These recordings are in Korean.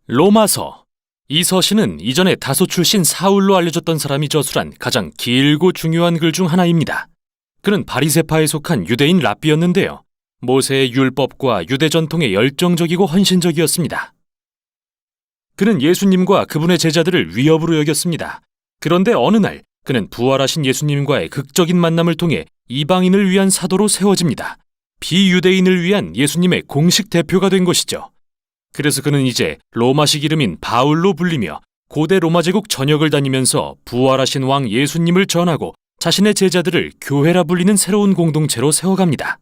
로마서. 이 서신은 이전에 다소 출신 사울로 알려졌던 사람이 저술한 가장 길고 중요한 글 중 하나입니다. 그는 바리새파에 속한 유대인 랍비였는데요. 모세의 율법과 유대 전통에 열정적이고 헌신적이었습니다. 그는 예수님과 그분의 제자들을 위협으로 여겼습니다. 그런데 어느 날 그는 부활하신 예수님과의 극적인 만남을 통해 이방인을 위한 사도로 세워집니다. 비유대인을 위한 예수님의 공식 대표가 된 것이죠. 그래서 그는 이제 로마식 이름인 바울로 불리며 고대 로마 제국 전역을 다니면서 부활하신 왕 예수님을 전하고 자신의 제자들을 교회라 불리는 새로운 공동체로 세워갑니다.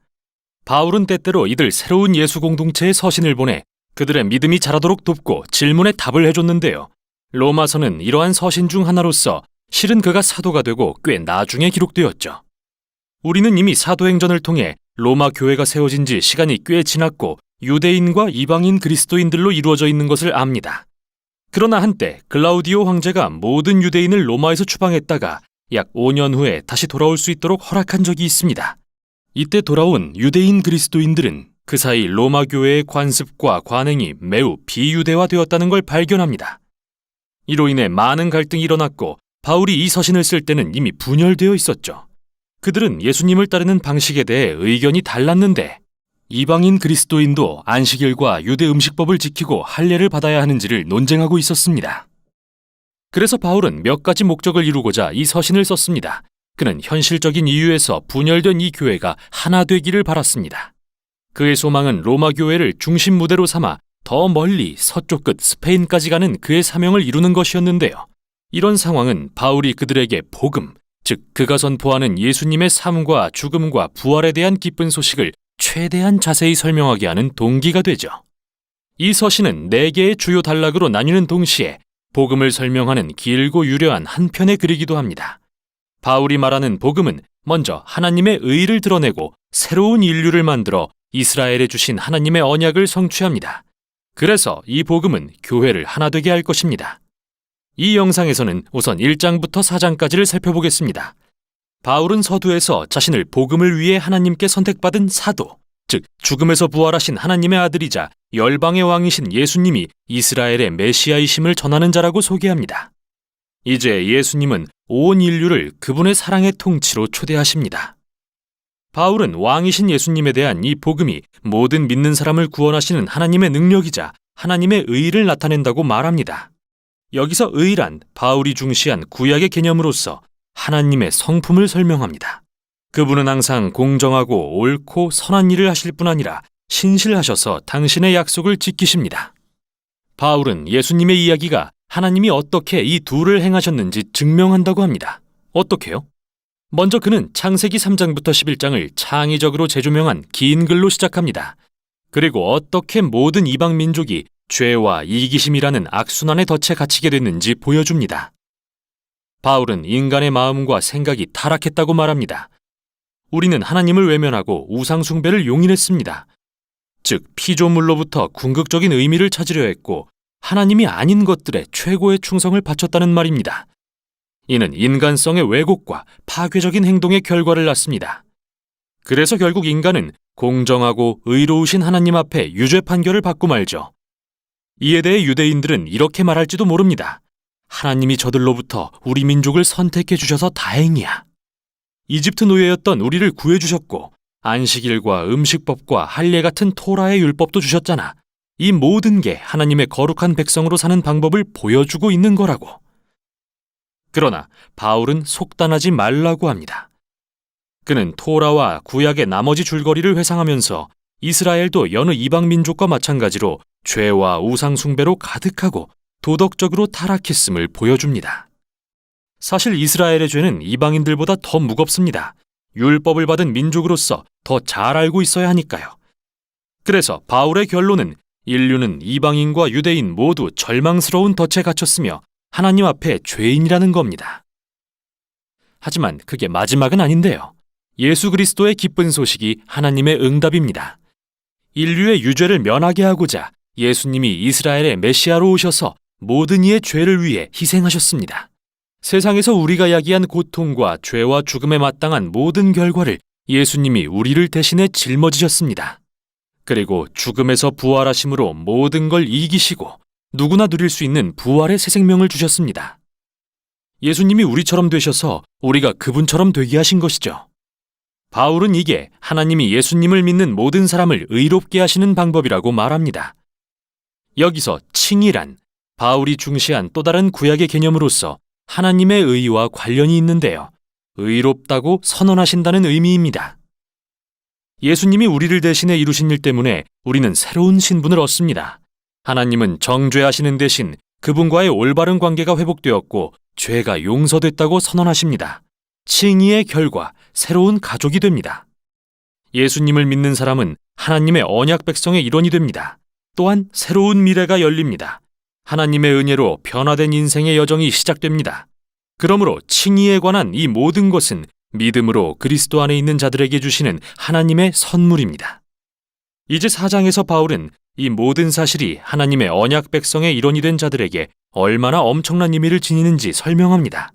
바울은 때때로 이들 새로운 예수 공동체에 서신을 보내 그들의 믿음이 자라도록 돕고 질문에 답을 해줬는데요. 로마서는 이러한 서신 중 하나로서 실은 그가 사도가 되고 꽤 나중에 기록되었죠. 우리는 이미 사도행전을 통해 로마 교회가 세워진 지 시간이 꽤 지났고 유대인과 이방인 그리스도인들로 이루어져 있는 것을 압니다. 그러나 한때 글라우디오 황제가 모든 유대인을 로마에서 추방했다가 약 5년 후에 다시 돌아올 수 있도록 허락한 적이 있습니다. 이때 돌아온 유대인 그리스도인들은 그 사이 로마 교회의 관습과 관행이 매우 비유대화되었다는 걸 발견합니다. 이로 인해 많은 갈등이 일어났고 바울이 이 서신을 쓸 때는 이미 분열되어 있었죠. 그들은 예수님을 따르는 방식에 대해 의견이 달랐는데 이방인 그리스도인도 안식일과 유대 음식법을 지키고 할례를 받아야 하는지를 논쟁하고 있었습니다. 그래서 바울은 몇 가지 목적을 이루고자 이 서신을 썼습니다. 그는 현실적인 이유에서 분열된 이 교회가 하나 되기를 바랐습니다. 그의 소망은 로마 교회를 중심 무대로 삼아 더 멀리 서쪽 끝 스페인까지 가는 그의 사명을 이루는 것이었는데요. 이런 상황은 바울이 그들에게 복음, 즉 그가 선포하는 예수님의 삶과 죽음과 부활에 대한 기쁜 소식을 최대한 자세히 설명하게 하는 동기가 되죠. 이 서신은 4개의 주요 단락으로 나뉘는 동시에 복음을 설명하는 길고 유려한 한 편의 글이기도 합니다. 바울이 말하는 복음은 먼저 하나님의 의를 드러내고 새로운 인류를 만들어 이스라엘에 주신 하나님의 언약을 성취합니다. 그래서 이 복음은 교회를 하나 되게 할 것입니다. 이 영상에서는 우선 1장부터 4장까지를 살펴보겠습니다. 바울은 서두에서 자신을 복음을 위해 하나님께 선택받은 사도, 즉 죽음에서 부활하신 하나님의 아들이자 열방의 왕이신 예수님이 이스라엘의 메시아이심을 전하는 자라고 소개합니다. 이제 예수님은 온 인류를 그분의 사랑의 통치로 초대하십니다. 바울은 왕이신 예수님에 대한 이 복음이 모든 믿는 사람을 구원하시는 하나님의 능력이자 하나님의 의를 나타낸다고 말합니다. 여기서 의란 바울이 중시한 구약의 개념으로서 하나님의 성품을 설명합니다. 그분은 항상 공정하고 옳고 선한 일을 하실 뿐 아니라 신실하셔서 당신의 약속을 지키십니다. 바울은 예수님의 이야기가 하나님이 어떻게 이 둘을 행하셨는지 증명한다고 합니다. 어떻게요? 먼저 그는 창세기 3장부터 11장을 창의적으로 재조명한 긴 글로 시작합니다. 그리고 어떻게 모든 이방 민족이 죄와 이기심이라는 악순환의 덫에 갇히게 됐는지 보여줍니다. 바울은 인간의 마음과 생각이 타락했다고 말합니다. 우리는 하나님을 외면하고 우상 숭배를 용인했습니다. 즉 피조물로부터 궁극적인 의미를 찾으려 했고 하나님이 아닌 것들에 최고의 충성을 바쳤다는 말입니다. 이는 인간성의 왜곡과 파괴적인 행동의 결과를 낳습니다. 그래서 결국 인간은 공정하고 의로우신 하나님 앞에 유죄 판결을 받고 말죠. 이에 대해 유대인들은 이렇게 말할지도 모릅니다. 하나님이 저들로부터 우리 민족을 선택해 주셔서 다행이야. 이집트 노예였던 우리를 구해주셨고 안식일과 음식법과 할례 같은 토라의 율법도 주셨잖아. 이 모든 게 하나님의 거룩한 백성으로 사는 방법을 보여주고 있는 거라고. 그러나 바울은 속단하지 말라고 합니다. 그는 토라와 구약의 나머지 줄거리를 회상하면서 이스라엘도 여느 이방 민족과 마찬가지로 죄와 우상 숭배로 가득하고 도덕적으로 타락했음을 보여줍니다. 사실 이스라엘의 죄는 이방인들보다 더 무겁습니다. 율법을 받은 민족으로서 더 잘 알고 있어야 하니까요. 그래서 바울의 결론은 인류는 이방인과 유대인 모두 절망스러운 덫에 갇혔으며 하나님 앞에 죄인이라는 겁니다. 하지만 그게 마지막은 아닌데요. 예수 그리스도의 기쁜 소식이 하나님의 응답입니다. 인류의 유죄를 면하게 하고자 예수님이 이스라엘의 메시아로 오셔서 모든 이의 죄를 위해 희생하셨습니다. 세상에서 우리가 야기한 고통과 죄와 죽음에 마땅한 모든 결과를 예수님이 우리를 대신해 짊어지셨습니다. 그리고 죽음에서 부활하심으로 모든 걸 이기시고 누구나 누릴 수 있는 부활의 새 생명을 주셨습니다. 예수님이 우리처럼 되셔서 우리가 그분처럼 되게 하신 것이죠. 바울은 이게 하나님이 예수님을 믿는 모든 사람을 의롭게 하시는 방법이라고 말합니다. 여기서 칭의란 바울이 중시한 또 다른 구약의 개념으로서 하나님의 의와 관련이 있는데요. 의롭다고 선언하신다는 의미입니다. 예수님이 우리를 대신해 이루신 일 때문에 우리는 새로운 신분을 얻습니다. 하나님은 정죄하시는 대신 그분과의 올바른 관계가 회복되었고 죄가 용서됐다고 선언하십니다. 칭의의 결과 새로운 가족이 됩니다. 예수님을 믿는 사람은 하나님의 언약 백성의 일원이 됩니다. 또한 새로운 미래가 열립니다. 하나님의 은혜로 변화된 인생의 여정이 시작됩니다. 그러므로 칭의에 관한 이 모든 것은 믿음으로 그리스도 안에 있는 자들에게 주시는 하나님의 선물입니다. 이제 4장에서 바울은 이 모든 사실이 하나님의 언약 백성의 일원이 된 자들에게 얼마나 엄청난 의미를 지니는지 설명합니다.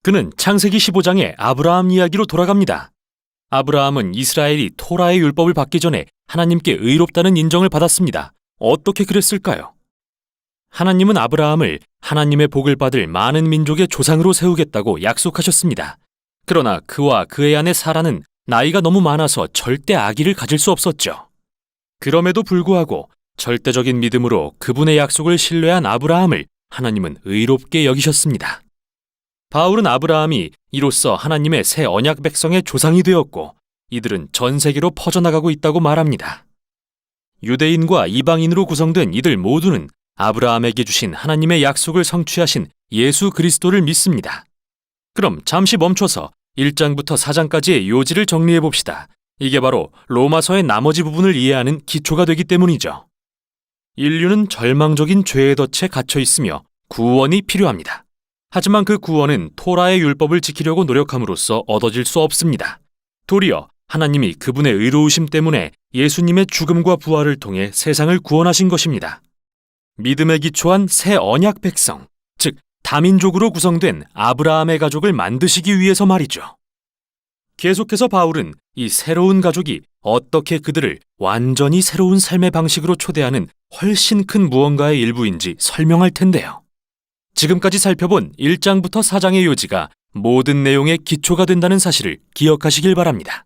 그는 창세기 15장의 아브라함 이야기로 돌아갑니다. 아브라함은 이스라엘이 토라의 율법을 받기 전에 하나님께 의롭다는 인정을 받았습니다. 어떻게 그랬을까요? 하나님은 아브라함을 하나님의 복을 받을 많은 민족의 조상으로 세우겠다고 약속하셨습니다. 그러나 그와 그의 아내 사라는 나이가 너무 많아서 절대 아기를 가질 수 없었죠. 그럼에도 불구하고 절대적인 믿음으로 그분의 약속을 신뢰한 아브라함을 하나님은 의롭게 여기셨습니다. 바울은 아브라함이 이로써 하나님의 새 언약 백성의 조상이 되었고 이들은 전 세계로 퍼져나가고 있다고 말합니다. 유대인과 이방인으로 구성된 이들 모두는 아브라함에게 주신 하나님의 약속을 성취하신 예수 그리스도를 믿습니다. 그럼 잠시 멈춰서 1장부터 4장까지의 요지를 정리해 봅시다. 이게 바로 로마서의 나머지 부분을 이해하는 기초가 되기 때문이죠. 인류는 절망적인 죄의 덫에 갇혀 있으며 구원이 필요합니다. 하지만 그 구원은 토라의 율법을 지키려고 노력함으로써 얻어질 수 없습니다. 도리어 하나님이 그분의 의로우심 때문에 예수님의 죽음과 부활을 통해 세상을 구원하신 것입니다. 믿음에 기초한 새 언약 백성, 즉 다민족으로 구성된 아브라함의 가족을 만드시기 위해서 말이죠. 계속해서 바울은 이 새로운 가족이 어떻게 그들을 완전히 새로운 삶의 방식으로 초대하는 훨씬 큰 무언가의 일부인지 설명할 텐데요. 지금까지 살펴본 1장부터 4장의 요지가 모든 내용의 기초가 된다는 사실을 기억하시길 바랍니다.